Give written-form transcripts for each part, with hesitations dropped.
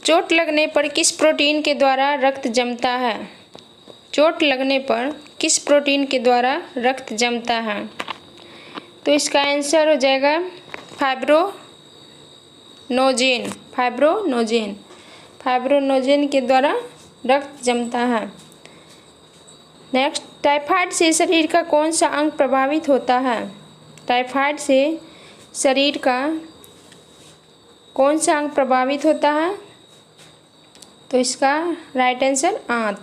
चोट लगने पर किस प्रोटीन के द्वारा रक्त जमता है? चोट लगने पर किस प्रोटीन के द्वारा रक्त जमता है? तो इसका आंसर हो जाएगा फाइब्रोनोजेन। फाइब्रोनोजेन के द्वारा रक्त जमता है। नेक्स्ट, टाइफाइड से शरीर का कौन सा अंग प्रभावित होता है? टाइफाइड से शरीर का कौन सा अंग प्रभावित होता है? तो इसका राइट आंसर आंत।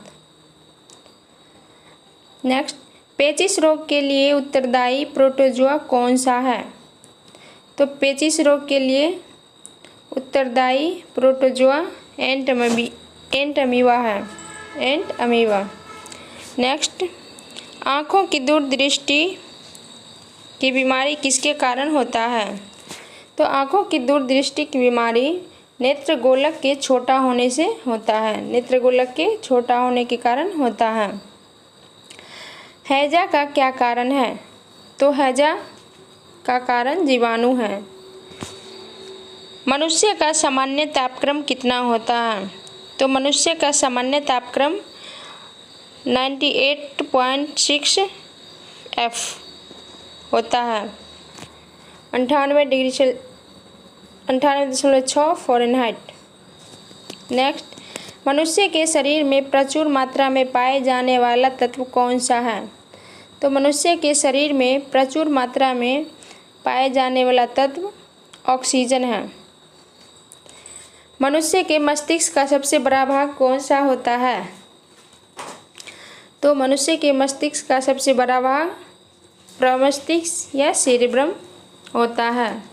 नेक्स्ट, पेचिश रोग के लिए उत्तरदायी प्रोटोजोआ कौन सा है? तो पेचिश रोग के लिए उत्तरदायी प्रोटोजोआ एंट अमीबा है। एंट अमीबा। नेक्स्ट, आँखों की दूरदृष्टि की बीमारी किसके कारण होता है? तो आँखों की दूरदृष्टि की बीमारी नेत्रगोलक के छोटा होने से होता है। नेत्रगोलक के छोटा होने के कारण होता है। हैजा का क्या कारण है? तो हैजा का कारण जीवाणु है। मनुष्य का सामान्य तापक्रम कितना होता है? तो मनुष्य का सामान्य तापक्रम 98.6 F होता है। 98.6 फ़ारेनहाइट। नेक्स्ट, मनुष्य के शरीर में प्रचुर मात्रा में पाए जाने वाला तत्व कौन सा है? तो मनुष्य के शरीर में प्रचुर मात्रा में पाए जाने वाला तत्व ऑक्सीजन है। मनुष्य के मस्तिष्क का सबसे बड़ा भाग कौन सा होता है? तो मनुष्य के मस्तिष्क का सबसे बड़ा भाग प्रमस्तिष्क या सेरेब्रम होता है।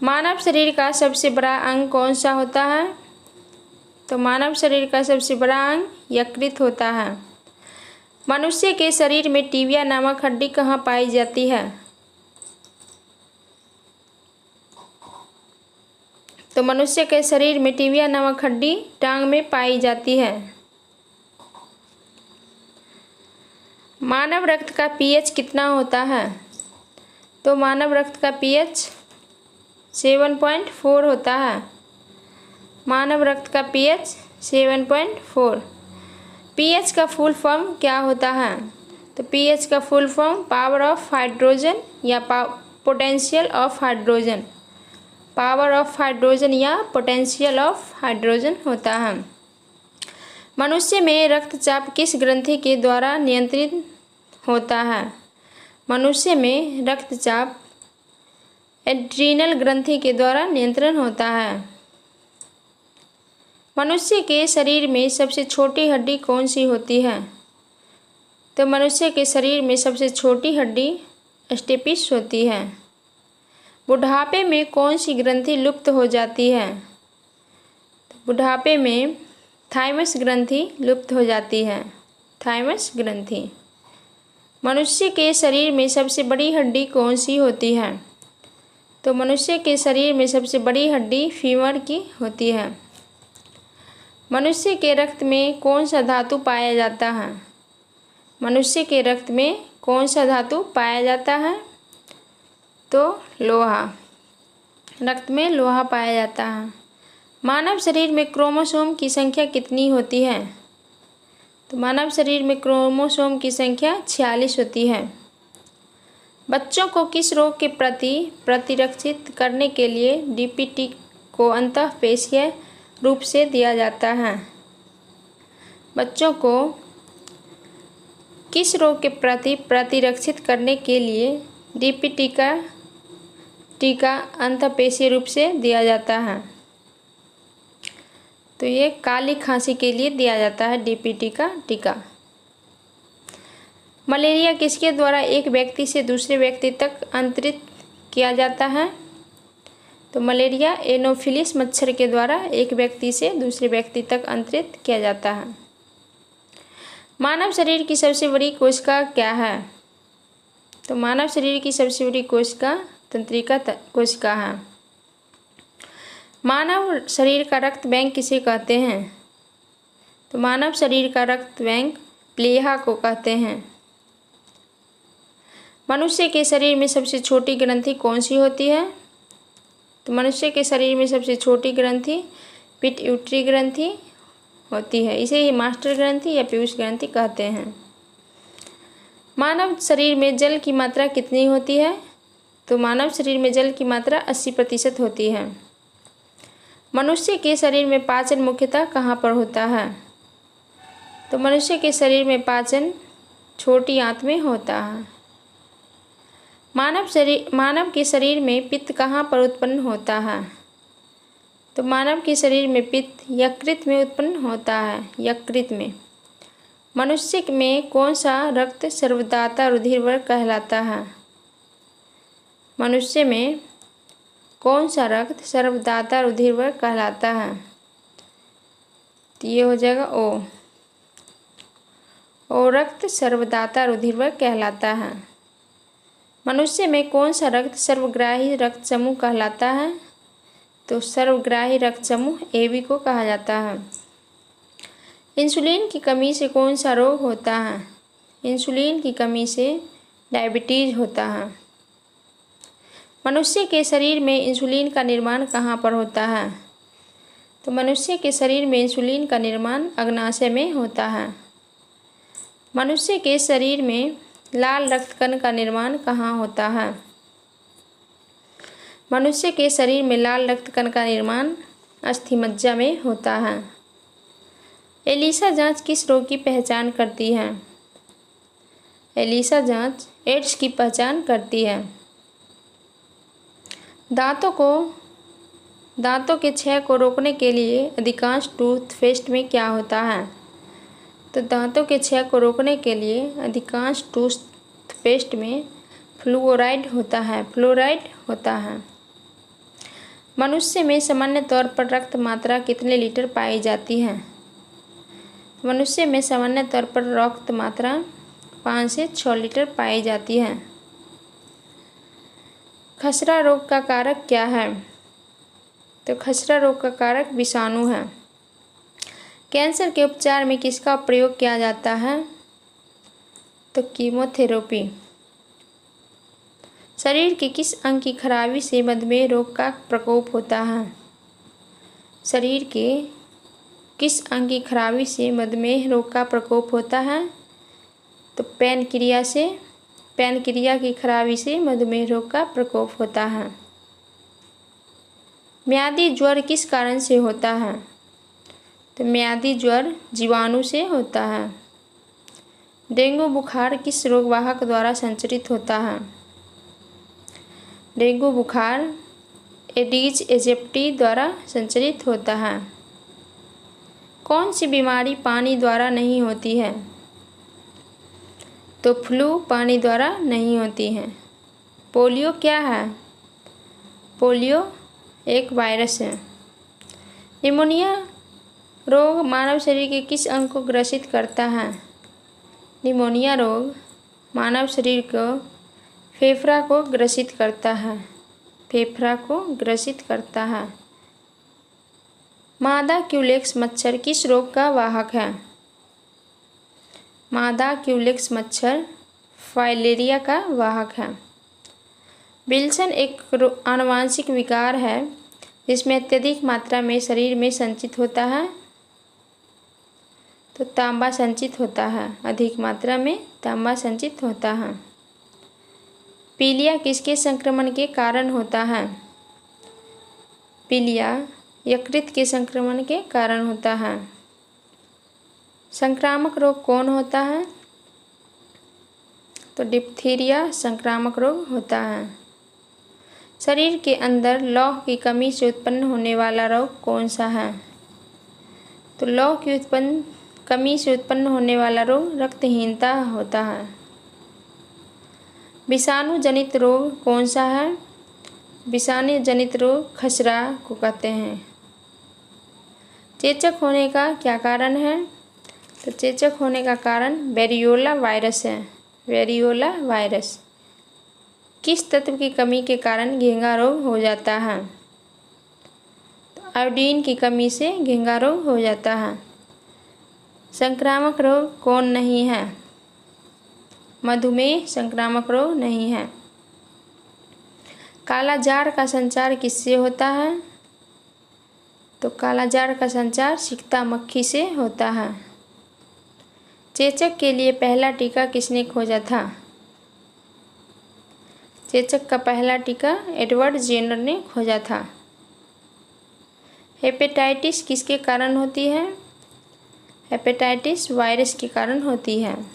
मानव शरीर का सबसे बड़ा अंग कौन सा होता है? तो मानव शरीर का सबसे बड़ा अंग यकृत होता है। मनुष्य के शरीर में टिबिया नामक हड्डी कहाँ पाई जाती है? तो मनुष्य के शरीर में टिबिया नामक हड्डी टांग में पाई जाती है। मानव रक्त का पीएच कितना होता है? तो मानव रक्त का पीएच 7.4 होता है। मानव रक्त का पीएच 7.4। पीएच का फुल फॉर्म क्या होता है? तो पीएच का full form power of hydrogen या potential of hydrogen. Power of hydrogen या पोटेंशियल ऑफ हाइड्रोजन होता है। मनुष्य में रक्तचाप किस ग्रंथि के द्वारा नियंत्रित होता है? मनुष्य में रक्तचाप एड्रीनल ग्रंथि के द्वारा नियंत्रण होता है। मनुष्य के शरीर में सबसे छोटी हड्डी कौन सी होती है? तो मनुष्य के शरीर में सबसे छोटी हड्डी स्टेपिस होती है। बुढ़ापे में कौन सी ग्रंथि लुप्त हो जाती है? बुढ़ापे में थाइमस ग्रंथि लुप्त हो जाती है। थाइमस ग्रंथि। मनुष्य के शरीर में सबसे बड़ी हड्डी कौन सी होती है? तो मनुष्य के शरीर में सबसे बड़ी हड्डी फीमर की होती है। मनुष्य के रक्त में कौन सा धातु पाया जाता है? मनुष्य के रक्त में कौन सा धातु पाया जाता है? तो लोहा। रक्त में लोहा पाया जाता है। मानव शरीर में क्रोमोसोम की संख्या कितनी होती है? तो मानव शरीर में क्रोमोसोम की संख्या 46 होती है। बच्चों को किस रोग के प्रति प्रतिरक्षित करने के लिए डीपीटी को अंतःपेशीय रूप से दिया जाता है? बच्चों को किस रोग के प्रति प्रतिरक्षित करने के लिए डीपीटी का टीका अंतःपेशीय रूप से दिया जाता है? तो ये काली खांसी के लिए दिया जाता है डीपीटी का टीका। मलेरिया किसके द्वारा एक व्यक्ति से दूसरे व्यक्ति तक अंतरित किया जाता है? तो मलेरिया एनोफिलिस मच्छर के द्वारा एक व्यक्ति से दूसरे व्यक्ति तक अंतरित किया जाता है। मानव शरीर की सबसे बड़ी कोशिका क्या है? तो मानव शरीर की सबसे बड़ी कोशिका तंत्रिका कोशिका है। मानव शरीर का रक्त बैंक किसे कहते हैं? तो मानव शरीर का रक्त बैंक प्लीहा को कहते हैं। मनुष्य के शरीर में सबसे छोटी ग्रंथि कौन सी होती है? तो मनुष्य के शरीर में सबसे छोटी ग्रंथि पिट्यूटरी ग्रंथि होती है। इसे ही मास्टर ग्रंथि या पीयूष ग्रंथि कहते हैं। मानव शरीर में जल की मात्रा कितनी होती है? तो मानव शरीर में जल की मात्रा 80% होती है। मनुष्य के शरीर में पाचन मुख्यतः कहाँ पर होता है? तो मनुष्य के शरीर में पाचन छोटी आंत में होता है। मानव के शरीर में पित्त कहाँ पर उत्पन्न होता है? तो मानव के शरीर में पित्त यकृत में उत्पन्न होता है, यकृत में। मनुष्य में कौन सा रक्त सर्वदाता रुधिर वर्ग कहलाता है? मनुष्य में कौन सा रक्त सर्वदाता रुधिर वर्ग कहलाता है? तो ये हो जाएगा ओ रक्त सर्वदाता रुधिर वर्ग कहलाता है। मनुष्य में कौन सा रक्त सर्वग्राही रक्त समूह कहलाता है? तो सर्वग्राही रक्त समूह AB को कहा जाता है। इंसुलिन की कमी से कौन सा रोग होता है? इंसुलिन की कमी से डायबिटीज होता है। मनुष्य के शरीर में इंसुलिन का निर्माण कहाँ पर होता है? तो मनुष्य के शरीर में इंसुलिन का निर्माण अग्नाशय में होता है। मनुष्य के शरीर में लाल रक्तकण का निर्माण कहाँ होता है? मनुष्य के शरीर में लाल रक्तकण का निर्माण अस्थिमज्जा में होता है। एलिसा जांच किस रोग की पहचान करती है? एलिसा जांच एड्स की पहचान करती है। दांतों के क्षय को रोकने के लिए अधिकांश टूथपेस्ट में क्या होता है? तो दांतों के क्षय को रोकने के लिए अधिकांश टूथपेस्ट में फ्लोराइड होता है। मनुष्य में सामान्य तौर पर रक्त मात्रा कितने लीटर पाई जाती है? मनुष्य में सामान्य तौर पर रक्त मात्रा 5 से 6 लीटर पाई जाती है। खसरा रोग का कारक क्या है? तो खसरा रोग का कारक विषाणु है। कैंसर के उपचार में किसका प्रयोग किया जाता है? तो कीमोथेरेपी। शरीर के किस अंग की खराबी से मधुमेह रोग का प्रकोप होता है? शरीर के किस अंग की खराबी से मधुमेह रोग का प्रकोप होता है? तो पैनक्रिया की खराबी से मधुमेह रोग का प्रकोप होता है। म्यादी ज्वर किस कारण से होता है? तो म्यादी ज्वर जीवाणु से होता है। डेंगू बुखार किस रोगवाहक द्वारा संचरित होता है? डेंगू बुखार एडीज एजिप्टी द्वारा संचरित होता है। कौन सी बीमारी पानी द्वारा नहीं होती है? तो फ्लू पानी द्वारा नहीं होती है। पोलियो क्या है? पोलियो एक वायरस है। निमोनिया रोग मानव शरीर के किस अंग को ग्रसित करता है? निमोनिया रोग मानव शरीर को फेफड़ा को ग्रसित करता है। मादा क्यूलेक्स मच्छर किस रोग का वाहक है? मादा क्यूलेक्स मच्छर फाइलेरिया का वाहक है। विल्सन एक आनुवांशिक विकार है जिसमें अत्यधिक मात्रा में शरीर में संचित होता है। तो तांबा संचित होता है, अधिक मात्रा में तांबा संचित होता है। पीलिया किसके संक्रमण के कारण होता है? पीलिया यकृत के संक्रमण के कारण होता है। संक्रामक रोग कौन होता है? तो डिप्थीरिया संक्रामक रोग होता है। शरीर के अंदर लौह की कमी से उत्पन्न होने वाला रोग कौन सा है? तो लौह की कमी से उत्पन्न होने वाला रोग रक्तहीनता होता है। विषाणु जनित रोग कौन सा है? विषाणु जनित रोग खसरा को कहते हैं। चेचक होने का क्या कारण है? तो चेचक होने का कारण वेरियोला वायरस है। Variola virus. किस तत्व की कमी के कारण घेंघा रोग हो जाता है? तो आयोडीन की कमी से घेंघा रोग हो जाता है। संक्रामक रोग कौन नहीं है? मधुमेह संक्रामक रोग नहीं है। कालाजार का संचार किससे होता है? तो कालाजार का संचार सिकता मक्खी से होता है। चेचक के लिए पहला टीका किसने खोजा था? चेचक का पहला टीका एडवर्ड जेनर ने खोजा था। हेपेटाइटिस किसके कारण होती है? हेपेटाइटिस वायरस के कारण होती है।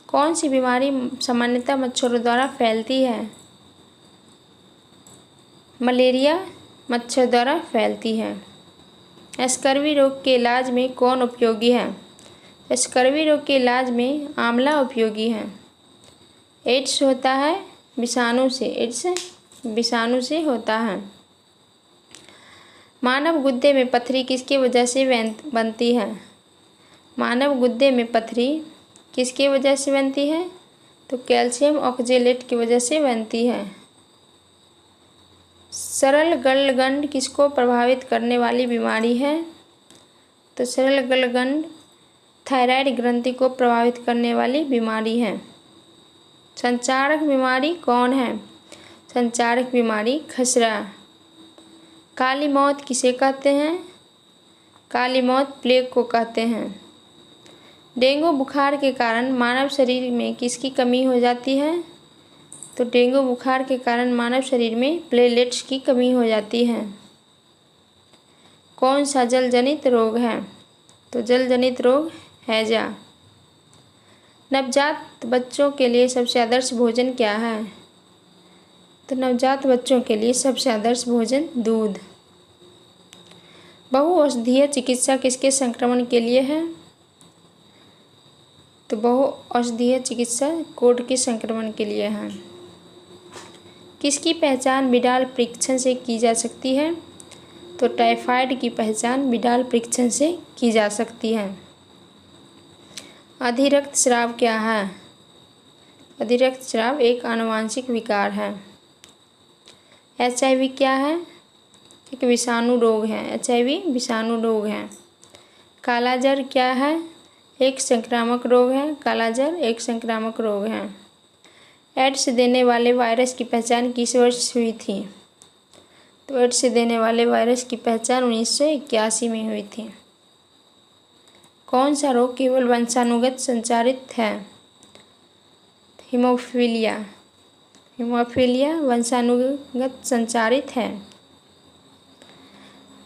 कौन सी बीमारी सामान्यतः मच्छरों द्वारा फैलती है? मलेरिया मच्छर द्वारा फैलती है। स्कर्वी रोग के इलाज में कौन उपयोगी है? स्कर्वी रोग के इलाज में आंवला उपयोगी है। एड्स होता है विषाणु से, एड्स विषाणु से होता है। मानव गुर्दे में पथरी किसकी वजह से बनती है? मानव गुर्दे में पथरी किसकी वजह से बनती है? तो कैल्शियम ऑक्जेलेट की वजह से बनती है। सरल गलगंड किसको प्रभावित करने वाली बीमारी है? तो सरल गलगंड थायराइड ग्रंथि को प्रभावित करने वाली बीमारी है। संचारक बीमारी कौन है? संचारक बीमारी खसरा। काली मौत किसे कहते हैं? काली मौत प्लेग को कहते हैं। डेंगू बुखार के कारण मानव शरीर में किसकी कमी हो जाती है? तो डेंगू बुखार के कारण मानव शरीर में प्लेटलेट्स की कमी हो जाती है। कौन सा जल जनित रोग है? तो जल जनित रोग हैजा। नवजात बच्चों के लिए सबसे आदर्श भोजन क्या है? तो नवजात बच्चों के लिए सबसे आदर्श भोजन दूध। बहुऔषधीय चिकित्सा किसके संक्रमण के लिए है? तो बहुऔषधीय चिकित्सा कोढ़ के संक्रमण के लिए है। किसकी पहचान विडाल परीक्षण से की जा सकती है? तो टाइफाइड की पहचान विडाल परीक्षण से की जा सकती है। अधिरक्त स्राव क्या है? अधिरक्त स्राव एक आनुवांशिक विकार है। HIV क्या है? एक विषाणु रोग है। HIV विषाणु रोग है। कालाजार क्या है? एक संक्रामक रोग है। कालाजार एक संक्रामक रोग है। एड्स देने वाले वायरस की पहचान किस वर्ष हुई थी? तो एड्स देने वाले वायरस की पहचान 1981 में हुई थी। कौन सा रोग केवल वंशानुगत संचारित है? हीमोफीलिया। हीमोफीलिया वंशानुगत संचारित है।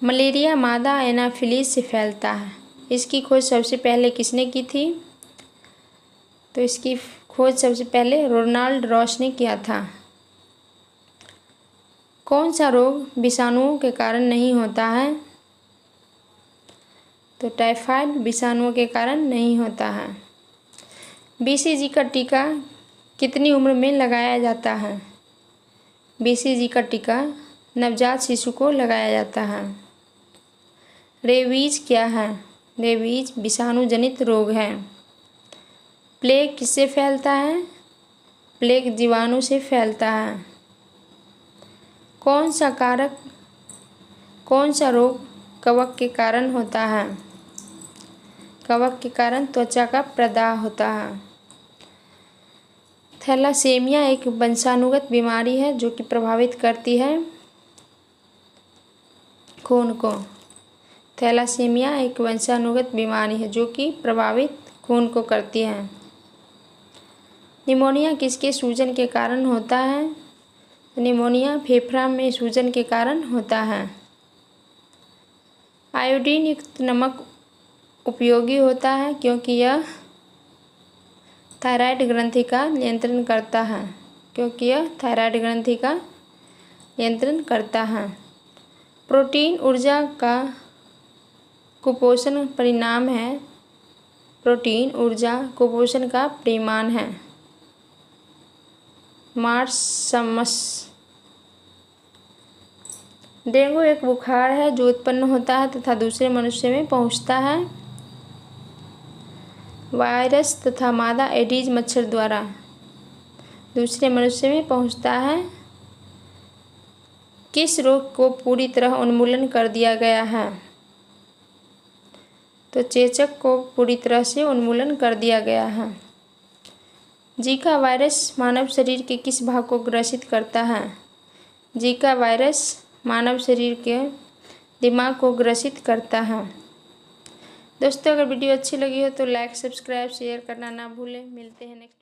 मलेरिया मादा एनाफिलीज से फैलता है। इसकी खोज सबसे पहले किसने की थी? तो इसकी खोज सबसे पहले रोनाल्ड रॉस ने किया था। कौन सा रोग विषाणुओं के कारण नहीं होता है? तो टाइफाइड विषाणुओं के कारण नहीं होता है। BCG का टीका कितनी उम्र में लगाया जाता है? BCG का टीका नवजात शिशु को लगाया जाता है। रेबीज क्या है? रेबीज विषाणु जनित रोग है। प्लेग किससे फैलता है? प्लेग जीवाणु से फैलता है। कौन सा रोग कवक के कारण होता है? कवक के कारण त्वचा का प्रदाह होता है। थैलासेमिया एक वंशानुगत बीमारी है जो कि प्रभावित करती है खून को। थैलासेमिया एक वंशानुगत बीमारी है जो कि प्रभावित खून को करती है। निमोनिया किसके सूजन के कारण होता है? निमोनिया फेफड़ा में सूजन के कारण होता है। आयोडीन युक्त नमक उपयोगी होता है क्योंकि यह थायराइड ग्रंथि का नियंत्रण करता है। क्योंकि यह थायराइड ग्रंथि का नियंत्रण करता है। प्रोटीन ऊर्जा का कुपोषण परिणाम है। प्रोटीन ऊर्जा कुपोषण का परिमाण है। मार्समस। डेंगू एक बुखार है जो उत्पन्न होता है तथा दूसरे मनुष्य में पहुंचता है वायरस तथा मादा एडीज मच्छर द्वारा। दूसरे मनुष्य में पहुंचता है। किस रोग को पूरी तरह उन्मूलन कर दिया गया है? तो चेचक को पूरी तरह से उन्मूलन कर दिया गया है। जीका वायरस मानव शरीर के किस भाग को ग्रसित करता है? जीका वायरस मानव शरीर के दिमाग को ग्रसित करता है। दोस्तों, अगर वीडियो अच्छी लगी हो तो लाइक, सब्सक्राइब, शेयर करना ना भूलें। मिलते हैं नेक्स्ट